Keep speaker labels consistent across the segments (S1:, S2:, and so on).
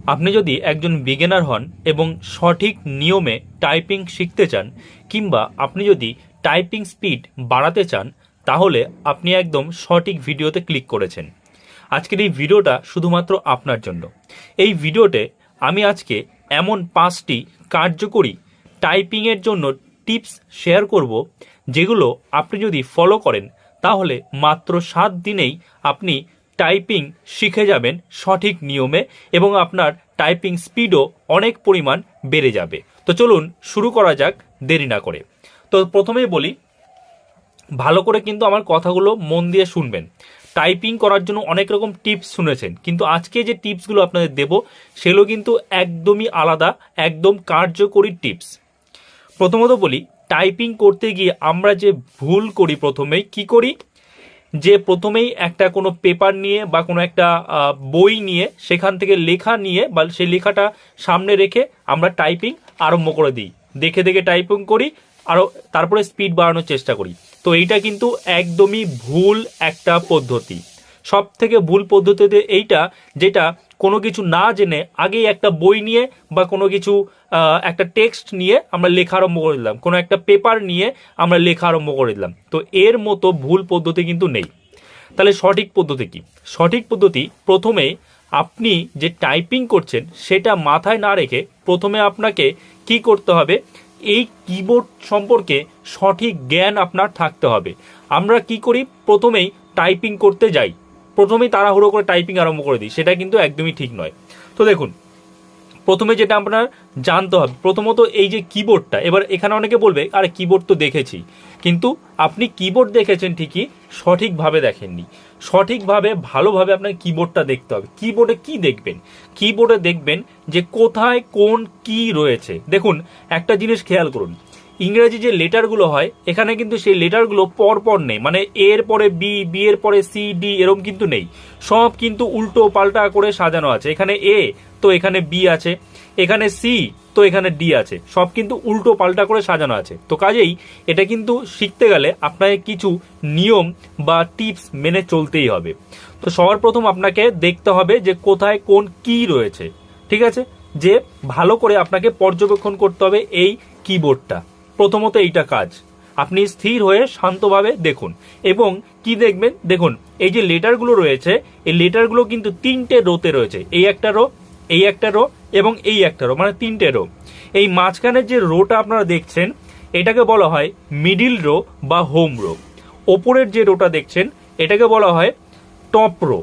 S1: আপনি যদি একজন বিগিনার হন এবং সঠিক নিয়মে টাইপিং শিখতে চান কিংবা আপনি যদি টাইপিং স্পিড বাড়াতে চান তাহলে আপনি একদম সঠিক ভিডিওতে ক্লিক করেছেন। আজকের এই ভিডিওটা শুধুমাত্র আপনার জন্য। এই ভিডিওতে আমি আজকে এমন 5টি কার্যকরী টাইপিংয়ের জন্য টিপস শেয়ার করব যেগুলো আপনি যদি ফলো করেন তাহলে মাত্র 7 দিনেই আপনি টাইপিং শিখে যাবেন সঠিক নিয়মে এবং আপনার টাইপিং স্পিডও অনেক পরিমাণ বেড়ে যাবে। তো চলুন শুরু করা যাক দেরি না করে। তো প্রথমেই বলি, ভালো করে কিন্তু আমার কথাগুলো মন দিয়ে শুনবেন। টাইপিং করার জন্য অনেক রকম টিপস শুনেছেন, কিন্তু আজকে যে টিপসগুলো আপনাদের দেব সেগুলো কিন্তু একদমই আলাদা, একদম কার্যকরী টিপস। প্রথমত বলি, টাইপিং করতে গিয়ে আমরা যে ভুল করি প্রথমেই কি করি, যে প্রথমেই একটা কোনো পেপার নিয়ে বা কোনো একটা বই নিয়ে সেখান থেকে লেখা নিয়ে বা সেই লেখাটা সামনে রেখে আমরা টাইপিং আরম্ভ করে দিই, দেখে দেখে টাইপিং করি আরও, তারপরে স্পিড বাড়ানোর চেষ্টা করি। তো এইটা কিন্তু একদমই ভুল একটা পদ্ধতি। সব থেকে ভুল পদ্ধতিতে এইটা, যেটা কোনো কিছু না জেনে আগেই একটা বই নিয়ে বা কোনো কিছু একটা টেক্সট নিয়ে আমরা লেখা আরম্ভ করে দিলাম, কোনো একটা পেপার নিয়ে আমরা লেখা আরম্ভ করে দিলাম। তো এর মতো ভুল পদ্ধতি কিন্তু নেই। তাহলে সঠিক পদ্ধতি কি? সঠিক পদ্ধতি, প্রথমে আপনি যে টাইপিং করছেন সেটা মাথায় না রেখে প্রথমে আপনাকে কি করতে হবে, এই কিবোর্ড সম্পর্কে সঠিক জ্ঞান আপনার থাকতে হবে। আমরা কি করি, প্রথমেই টাইপিং করতে যাই, প্রথমেই তাড়াহুড়ো করে টাইপিং আরম্ভ করে দিই, সেটা কিন্তু একদমই ঠিক নয়। তো দেখুন, প্রথমে যেটা আপনার জানতে হবে, প্রথমত এই যে কিবোর্ডটা, এবার এখানে অনেকে বলবে আরে কিবোর্ড তো দেখেছি, কিন্তু আপনি কিবোর্ড দেখেছেন ঠিকই, সঠিকভাবে দেখেননি। সঠিকভাবে ভালোভাবে আপনার কিবোর্ডটা দেখতে হবে। কিবোর্ডে কি দেখবেন? কিবোর্ডে দেখবেন যে কোথায় কোন কি রয়েছে। দেখুন, একটা জিনিস খেয়াল করুন, ইংরেজি যে লেটারগুলো হয় এখানে কিন্তু সেই লেটারগুলো পরপর নেই, মানে এর পরে বি, বি এর পরে সি, ডি এরকম কিন্তু নেই, সব কিন্তু উল্টো পাল্টা করে সাজানো আছে। এখানে এ তো এখানে বি আছে, এখানে সি তো এখানে ডি আছে, সব কিন্তু উল্টো পাল্টা করে সাজানো আছে। তো কাজেই এটা কিন্তু শিখতে গেলে আপনাকে কিছু নিয়ম বা টিপস মেনে চলতেই হবে। তো সবার প্রথম আপনাকে দেখতে হবে যে কোথায় কোন কি রয়েছে, ঠিক আছে, যে ভালো করে আপনাকে পর্যবেক্ষণ করতে হবে এই কিবোর্ডটা। প্রথমত এইটা কাজ, আপনি স্থির হয়ে শান্তভাবে দেখুন। এবং কি দেখবেন, দেখুন এই যে লেটারগুলো রয়েছে, এই লেটারগুলো কিন্তু 3টে রোতে রয়েছে, এই একটা রো, এই একটা রো এবং এই একটা রো, মানে 3টে রো। এই মাঝখানের যে রোটা আপনারা দেখছেন এটাকে বলা হয় মিডিল রো বা হোম রো। ওপরের যে রোটা দেখছেন এটাকে বলা হয় টপ রো,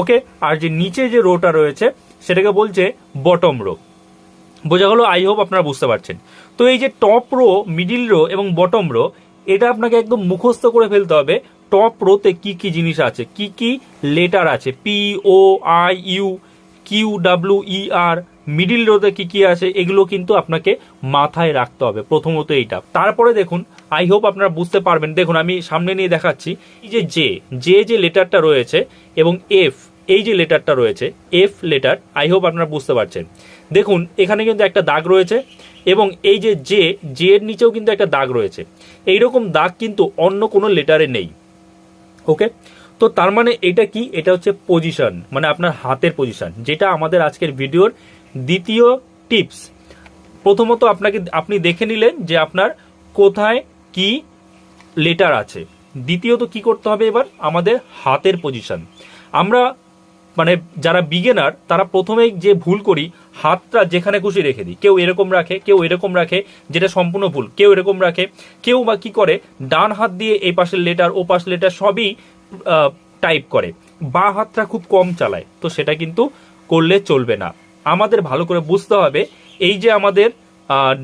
S1: ওকে। আর যে নিচে যে রোটা রয়েছে সেটাকে বলছে বটম রো। বোঝা গেল? আই হোপ আপনারা বুঝতে পারছেন। তো এই যে টপ রো, মিডিল রো এবং বটম রো, এটা আপনাকে একদম মুখস্থ করে ফেলতে হবে। টপ রোতে কি কি জিনিস আছে, কি কি লেটার আছে, P, O, I, U, Q, W, E, R. Middle রোতে কি কি আছে এগুলো কিন্তু আপনাকে মাথায় রাখতে হবে, প্রথমত এইটা। তারপরে দেখুন, আই হোপ আপনারা বুঝতে পারবেন। দেখুন আমি সামনে নিয়ে দেখাচ্ছি, এই যে যে লেটারটা রয়েছে এবং এফ, এই যে লেটারটা রয়েছে এফ লেটার, আই হোপ আপনারা বুঝতে পারছেন। দেখুন এখানে কিন্তু একটা দাগ রয়েছে এবং এই যে জে এর নিচেও কিন্তু একটা দাগ রয়েছে। এইরকম দাগ কিন্তু অন্য কোনো লেটারে নেই, ওকে। তো তার মানে এটা কি, এটা হচ্ছে পজিশন, মানে আপনার হাতের পজিশন, যেটা আমাদের আজকের ভিডিওর দ্বিতীয় টিপস। প্রথমত আপনি দেখে নিলেন যে আপনার কোথায় কি লেটার আছে। দ্বিতীয়ত কি করতে হবে, এবার আমাদের হাতের পজিশন। আমরা মানে যারা বিগিনার তারা প্রথমেই যে ভুল করি, হাতটা যেখানে খুশি রেখে দিই। কেউ এরকম রাখে, কেউ এরকম রাখে, যেটা সম্পূর্ণ ভুল। কেউ এরকম রাখে, কেউ বা কি করে ডান হাত দিয়ে এই পাশের লেটার ও পাশের লেটার সবই টাইপ করে, বাঁ হাতটা খুব কম চালায়। তো সেটা কিন্তু করলে চলবে না। আমাদের ভালো করে বুঝতে হবে, এই যে আমাদের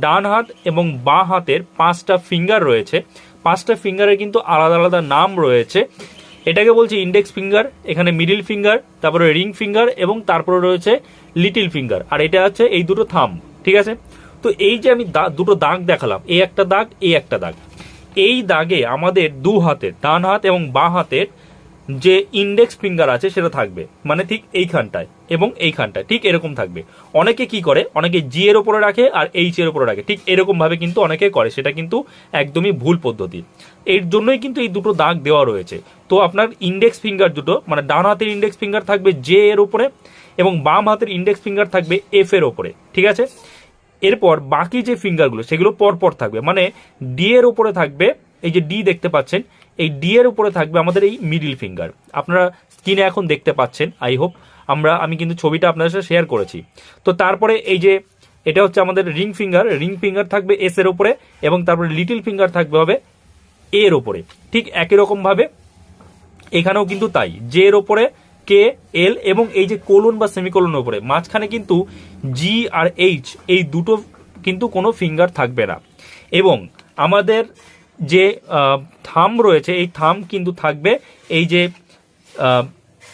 S1: ডান হাত এবং বাঁ হাতের 5টা ফিঙ্গার রয়েছে, 5টা ফিঙ্গারের কিন্তু আলাদা আলাদা নাম রয়েছে। এটাকে বলছে ইন্ডেক্স ফিঙ্গার, এখানে মিডিল ফিঙ্গার, তারপরে রিং ফিঙ্গার এবং তারপরে রয়েছে লিটিল ফিঙ্গার, আর এটা আছে এই দুটো থাম্ব, ঠিক আছে। তো এই যে আমি দুটো দাগ দেখালাম, এই একটা দাগ, এই একটা দাগ, এই দাগে আমাদের দু হাতের, ডান হাত এবং বাঁ হাতের যে ইন্ডেক্স ফিঙ্গার আছে সেটা থাকবে, মানে ঠিক এইখানটায় এবং এইখানটায় ঠিক এরকম থাকবে। অনেকে কি করে, অনেকে জি এর উপরে রাখে আর এইচ এর উপরে রাখে, ঠিক এরকম ভাবে কিন্তু অনেকে করে, সেটা কিন্তু একদমই ভুল পদ্ধতি। এর জন্যই কিন্তু এই দুটো দাগ দেওয়া রয়েছে। তো আপনার ইন্ডেক্স ফিঙ্গার দুটো, মানে ডান হাতের ইন্ডেক্স ফিঙ্গার থাকবে জে এর উপরে এবং বাম হাতের ইন্ডেক্স ফিঙ্গার থাকবে এফ এর ওপরে, ঠিক আছে। এরপর বাকি যে ফিঙ্গারগুলো সেগুলো পরপর থাকবে, মানে ডি এর উপরে থাকবে, এই যে ডি দেখতে পাচ্ছেন, এই ডি এর উপরে থাকবে আমাদের এই মিডিল ফিঙ্গার। আপনারা স্ক্রিনে এখন দেখতে পাচ্ছেন, আই হোপ। আমি কিন্তু ছবিটা আপনাদের সাথে শেয়ার করেছি। তো তারপরে এই যে এটা হচ্ছে আমাদের রিং ফিঙ্গার থাকবে এস এর উপরে, এবং তারপরে লিটিল ফিঙ্গার থাকবে হবে এ এর ওপরে। ঠিক একই রকম ভাবে এখানেও কিন্তু তাই, জে এর ওপরে কে, এল, এবং এই যে কোলন বা সেমিকোলনের উপরে, মাঝখানে কিন্তু জি আর এইচ এই দুটো কিন্তু কোনো ফিঙ্গার থাকবে না। এবং আমাদের যে থাম রয়েছে, এই থাম কিন্তু থাকবে এই যে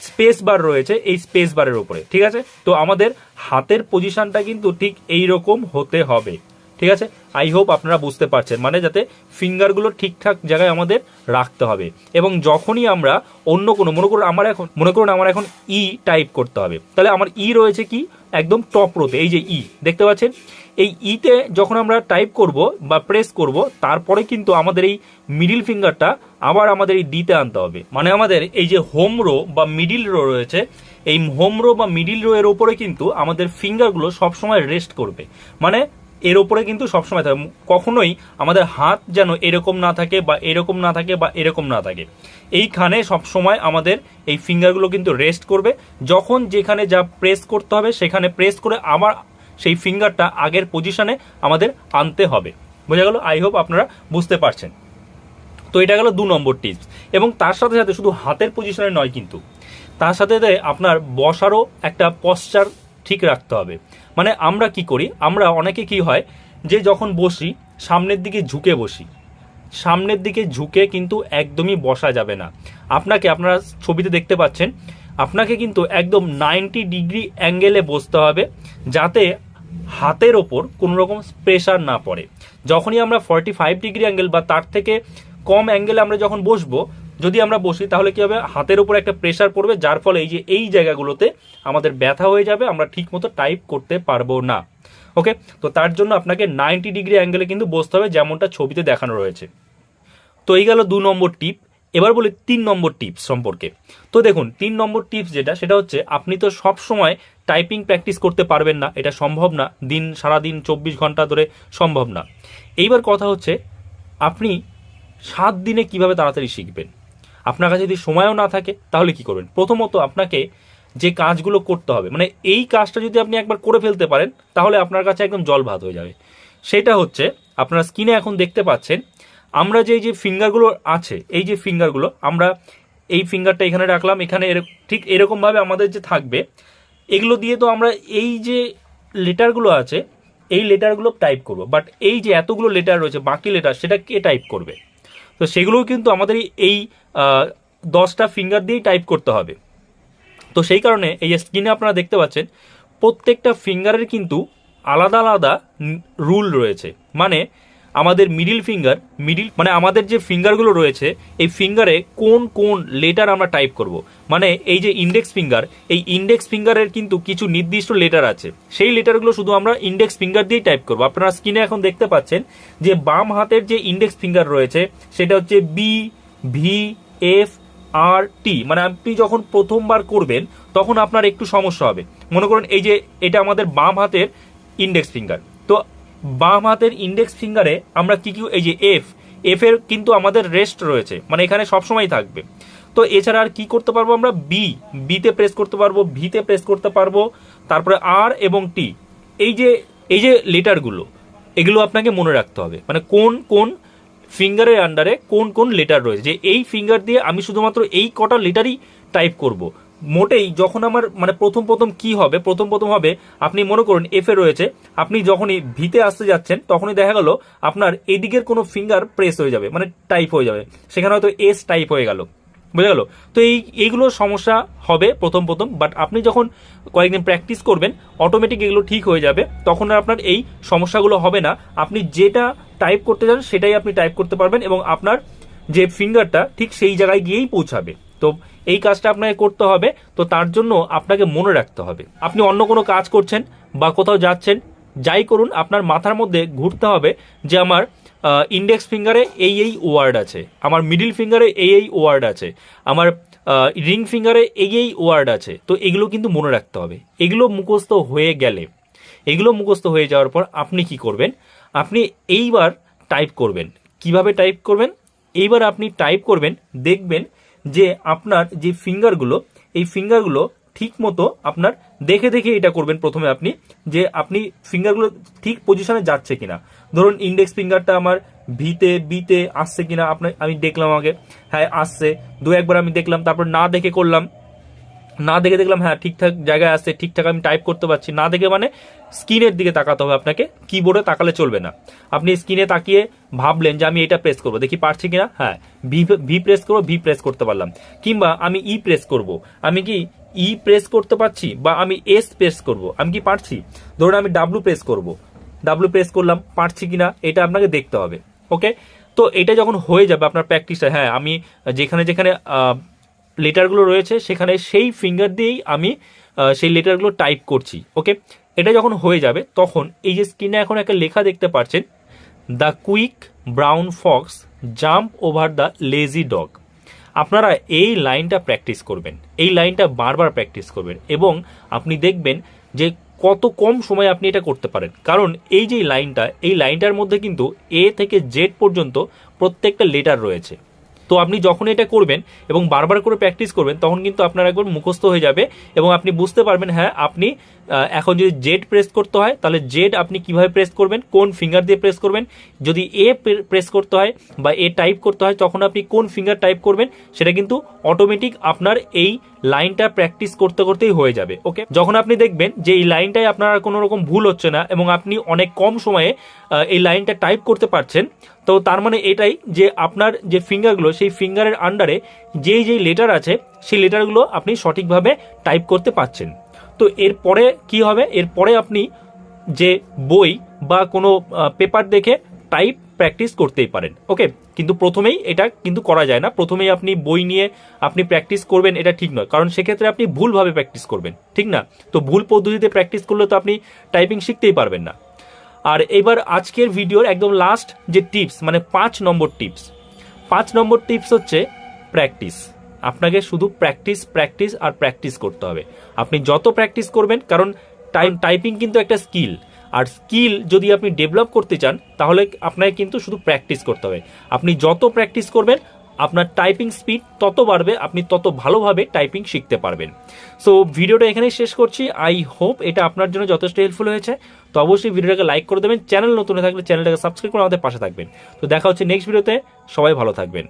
S1: স্পেস বার রয়েছে এই স্পেস বারের উপরে, ঠিক আছে। তো আমাদের হাতের পজিশনটা কিন্তু ঠিক এই রকম হতে হবে, ঠিক আছে। আই হোপ আপনারা বুঝতে পারছেন, মানে যাতে ফিঙ্গারগুলো ঠিকঠাক জায়গায় আমাদের রাখতে হবে। এবং যখনই আমরা অন্য কোনো মনে করুন আমার এখন ই টাইপ করতে হবে, তাহলে আমার ই রয়েছে কি একদম টপ রোতে, এই যে ই দেখতে পাচ্ছেন, এই ইতে যখন আমরা টাইপ করব বা প্রেস করব, তারপরে কিন্তু আমাদের এই মিডিল ফিঙ্গারটা আবার আমাদের এই ডিতে আনতে হবে। মানে আমাদের এই যে হোম রো বা মিডিল রো রয়েছে, এই হোম রো বা মিডিল রো এর উপরে কিন্তু আমাদের ফিঙ্গারগুলো সবসময় রেস্ট করবে, মানে এর উপরে কিন্তু সবসময় থাকে। কখনোই আমাদের হাত যেন এরকম না থাকে বা এরকম না থাকে বা এরকম না থাকে, এইখানে সবসময় আমাদের এই ফিঙ্গারগুলো কিন্তু রেস্ট করবে। যখন যেখানে যা প্রেস করতে হবে সেখানে প্রেস করে আবার সেই ফিঙ্গারটা আগের পজিশনে আমাদের আনতে হবে। বোঝা গেল? আই হোপ আপনারা বুঝতে পারছেন। তো এটা গেল 2 নম্বর টিপস। এবং তার সাথে সাথে শুধু হাতের পজিশনে নয়, কিন্তু তার সাথে আপনার বসারও একটা পশ্চার ঠিক রাখতে হবে। মানে আমরা কি করি, আমরা অনেকে কি হয় যে যখন বসি সামনের দিকে ঝুঁকে বসি, সামনের দিকে ঝুঁকে কিন্তু একদমই বসা যাবে না। আপনারা ছবিতে দেখতে পাচ্ছেন, আপনাকে কিন্তু একদম 90 ডিগ্রি অ্যাঙ্গেলে বসতে হবে, যাতে হাতের ওপর কোনো রকম প্রেশার না পড়ে। যখনই আমরা 45 ডিগ্রি অ্যাঙ্গেল বা তার থেকে কম অ্যাঙ্গেলে আমরা যখন বসবো, যদি আমরা বসি তাহলে কি হবে, হাতের উপর একটা প্রেশার পড়বে, যার ফলে এই জায়গাগুলোতে আমাদের ব্যথা হয়ে যাবে, আমরা ঠিক মতো টাইপ করতে পারবো না। ওকে, তো তার জন্য আপনাকে 90 ডিগ্রি অ্যাঙ্গেলে কিন্তু বসতে হবে, যেমনটা ছবিতে দেখানো রয়েছে। তো এই গেল 2 নম্বর টিপ। এবার বলি 3 নম্বর টিপস সম্পর্কে। তো দেখুন 3 নম্বর টিপস সেটা হচ্ছে, আপনি তো সব সময় টাইপিং প্র্যাকটিস করতে পারবেন না, এটা সম্ভব না, সারাদিন 24 ঘন্টা ধরে সম্ভব না। এইবার কথা হচ্ছে, আপনি 7 দিনে কিভাবে তাড়াতাড়ি শিখবেন। আপনার কাছে যদি সময়ও না থাকে তাহলে কি করবেন? প্রথমত আপনাকে যে কাজগুলো করতে হবে, মানে এই কাজটা যদি আপনি একবার করে ফেলতে পারেন তাহলে আপনার কাছে একদম জল ভাত হয়ে যাবে। সেটা হচ্ছে, আপনারা স্ক্রিনে এখন দেখতে পাচ্ছেন, আমরা যে ফিঙ্গারগুলো আছে, এই যে ফিঙ্গারগুলো, আমরা এই ফিঙ্গারটা এখানে রাখলাম, এখানে ঠিক এরকমভাবে আমাদের যে থাকবে, এগুলো দিয়ে তো আমরা এই যে লেটারগুলো আছে এই লেটারগুলো টাইপ করব। বাট এই যে এতগুলো লেটার রয়েছে, বাকি লেটার, সেটা কে টাইপ করবে? তো সেগুলোও কিন্তু আমাদের এই 10টা ফিঙ্গার দিয়েই টাইপ করতে হবে। তো সেই কারণে এই স্ক্রিনে আপনারা দেখতে পাচ্ছেন, প্রত্যেকটা ফিঙ্গারের কিন্তু আলাদা আলাদা রুল রয়েছে। মানে আমাদের মানে আমাদের যে ফিঙ্গারগুলো রয়েছে, এই ফিঙ্গারে কোন কোন লেটার আমরা টাইপ করব। মানে এই যে ইন্ডেক্স ফিঙ্গার, এই ইন্ডেক্স ফিঙ্গারের কিন্তু কিছু নির্দিষ্ট লেটার আছে, সেই লেটারগুলো শুধু আমরা ইন্ডেক্স ফিঙ্গার দিয়েই টাইপ করব। আপনারা স্ক্রিনে এখন দেখতে পাচ্ছেন যে বাম হাতের যে ইন্ডেক্স ফিঙ্গার রয়েছে সেটা হচ্ছে বি, ভি, এফ, আর, টি। মানে আপনি যখন প্রথমবার করবেন তখন আপনার একটু সমস্যা হবে। মনে করুন এই যে এটা আমাদের বাম হাতের ইন্ডেক্স ফিঙ্গার, তো বাম হাতের ইন্ডেক্স ফিঙ্গারে আমরা কি এই যে এফ এর কিন্তু আমাদের রেস্ট রয়েছে, মানে এখানে সবসময় থাকবে। তো এছাড়া আর কি করতে পারবো, আমরা বিতে প্রেস করতে পারবো, ভিতে প্রেস করতে পারবো, তারপরে আর এবং টি। এই যে লেটারগুলো, এগুলো আপনাকে মনে রাখতে হবে, মানে কোন কোন ফিঙ্গারের আন্ডারে কোন কোন লেটার রয়েছে, যে এই ফিঙ্গার দিয়ে আমি শুধুমাত্র এই কটা লেটারই টাইপ করব। মোটেই যখন আমার মানে প্রথম কি হবে, প্রথম হবে, আপনি মনে করুন এফ এ রয়েছে, আপনি যখনই ভিতে আসতে যাচ্ছেন তখনই দেখা গেল আপনার এদিকের কোনো ফিঙ্গার প্রেস হয়ে যাবে, মানে টাইপ হয়ে যাবে, সেখানে হয়তো এস টাইপ হয়ে গেল, বুঝা গেল? তো এইগুলো সমস্যা হবে প্রথম। বাট আপনি যখন কয়েকদিন প্র্যাকটিস করবেন, অটোমেটিক এগুলো ঠিক হয়ে যাবে, তখন আর আপনার এই সমস্যাগুলো হবে না। আপনি যেটা টাইপ করতে চান সেটাই আপনি টাইপ করতে পারবেন, এবং আপনার যে ফিঙ্গারটা ঠিক সেই জায়গায় গিয়েই পৌঁছাবে। তো এই কাজটা আপনাকে করতে হবে। তো তার জন্য আপনাকে মনে রাখতে হবে, আপনি অন্য কোনো কাজ করছেন বা কোথাও যাচ্ছেন, যাই করুন, আপনার মাথার মধ্যে ঘুরতে হবে যে আমার ইন্ডেক্স ফিঙ্গারে এই ওয়ার্ড আছে, আমার মিডিল ফিঙ্গারে এই ওয়ার্ড আছে, আমার রিং ফিঙ্গারে এই ওয়ার্ড আছে। তো এগুলো কিন্তু মনে রাখতে হবে। এগুলো মুখস্থ হয়ে গেলে, এগুলো মুখস্থ হয়ে যাওয়ার পর আপনি কি করবেন, আপনি এইবার টাইপ করবেন। কিভাবে টাইপ করবেন? এইবার আপনি টাইপ করবেন, দেখবেন যে আপনার যে ফিঙ্গারগুলো, এই ফিঙ্গারগুলো ঠিক মতো আপনার দেখে দেখে এটা করবেন প্রথমে আপনি, যে আপনি ফিঙ্গারগুলো ঠিক পজিশনে যাচ্ছে কিনা। ধরুন ইন্ডেক্স ফিঙ্গারটা আমার বিতে আসছে কিনা আমি দেখলাম আগে, হ্যাঁ আসছে, দু একবার আমি দেখলাম, তারপর না দেখে করলাম, না দেখে দেখলাম হ্যাঁ ঠিকঠাক জায়গায় আসছে, ঠিকঠাক আমি টাইপ করতে পারছি। না দেখে মানে স্ক্রিনের দিকে তাকাতে হবে আপনাকে, কিবোর্ডে তাকালে চলবে না। আপনি স্ক্রিনে তাকিয়ে ভাবলেন যে আমি এটা প্রেস করবো, দেখি পারছি কিনা, হ্যাঁ ভি প্রেস করবো, ভি প্রেস করতে পারলাম। কিংবা আমি ই প্রেস করব, আমি কি ই প্রেস করতে পারছি, বা আমি এস প্রেস করব, আমি কি পারছি। ধরুন আমি ডাব্লু প্রেস করব, ডাব্লু প্রেস করলাম, পারছি কিনা এটা আপনাকে দেখতে হবে। ওকে, তো এটা যখন হয়ে যাবে আপনার প্র্যাকটিসটা, হ্যাঁ আমি যেখানে যেখানে লেটারগুলো রয়েছে সেখানে সেই ফিঙ্গার দিয়েই আমি সেই লেটারগুলো টাইপ করছি। ওকে, এটা যখন হয়ে যাবে তখন এই যে স্ক্রিনে এখন একটা লেখা দেখতে পাচ্ছেন, the quick brown Fox jump over the lazy dog. আপনারা এই লাইনটা প্র্যাকটিস করবেন, এই লাইনটা বারবার প্র্যাকটিস করবেন, এবং আপনি দেখবেন যে কত কম সময়ে আপনি এটা করতে পারেন। কারণ এই যে লাইনটা, এই লাইনটার মধ্যে কিন্তু এ থেকে জেড পর্যন্ত প্রত্যেকটা লেটার রয়েছে। তো আপনি যখন এটা করবেন এবং বারবার করে প্র্যাকটিস করবেন, তখন কিন্তু আপনার একবার মুখস্থ হয়ে যাবে, এবং আপনি বুঝতে পারবেন হ্যাঁ আপনি এখন যদি জেড প্রেস করতে হয় তাহলে জেড আপনি কিভাবে প্রেস করবেন, কোন ফিঙ্গার দিয়ে প্রেস করবেন। যদি এ প্রেস করতে হয় বা এ টাইপ করতে হয়, তখন আপনি কোন ফিঙ্গার টাইপ করবেন, সেটা কিন্তু অটোমেটিক আপনার এই লাইনটা প্র্যাকটিস করতে করতেই হয়ে যাবে। ওকে, যখন আপনি দেখবেন যে এই লাইনটায় আপনার কোনো রকম ভুল হচ্ছে না এবং আপনি অনেক কম সময়ে এই লাইনটা টাইপ করতে পারছেন, তো তার মানে এটাই যে আপনার যে ফিঙ্গারগুলো, সেই ফিঙ্গারের আন্ডারে যেই লেটার আছে সেই লেটারগুলো আপনি সঠিকভাবে টাইপ করতে পারছেন। তো এরপরে কি হবে, এরপরে আপনি যে বই বা কোনো পেপার দেখে টাইপ প্র্যাকটিস করতেই পারেন। ওকে, কিন্তু প্রথমেই এটা কিন্তু করা যায় না, প্রথমেই আপনি বই নিয়ে আপনি প্র্যাকটিস করবেন এটা ঠিক নয়, কারণ সেক্ষেত্রে আপনি ভুলভাবে প্র্যাকটিস করবেন, ঠিক না? তো ভুল পদ্ধতিতে প্র্যাকটিস করলে তো আপনি টাইপিং শিখতেই পারবেন না। আর এবার আজকের ভিডিওর একদম লাস্ট যে টিপস, মানে 5 নম্বর টিপস, 5 নম্বর টিপস হচ্ছে প্র্যাকটিস। আপনাকে শুধু প্র্যাকটিস প্র্যাকটিস আর প্র্যাকটিস করতে হবে। আপনি যত প্র্যাকটিস করবেন, কারণ টাইপিং কিন্তু একটা স্কিল, আর স্কিল যদি আপনি ডেভেলপ করতে চান তাহলে আপনাকে কিন্তু শুধু প্র্যাকটিস করতে হবে। আপনি যত প্র্যাকটিস করবেন আপনার টাইপিং স্পিড তত বাড়বে, আপনি তত ভালোভাবে টাইপিং শিখতে পারবেন। সো ভিডিওটা এখানেই শেষ করছি। আই হোপ এটা আপনার জন্য যথেষ্ট হেল্পফুল হয়েছে। তো অবশ্যই ভিডিওটাকে লাইক করে দেবেন, চ্যানেল নতুন হয়ে থাকলে চ্যানেলটাকে সাবস্ক্রাইব করে আমাদের পাশে থাকবেন। তো দেখা হচ্ছে নেক্সট ভিডিওতে, সবাই ভালো থাকবেন।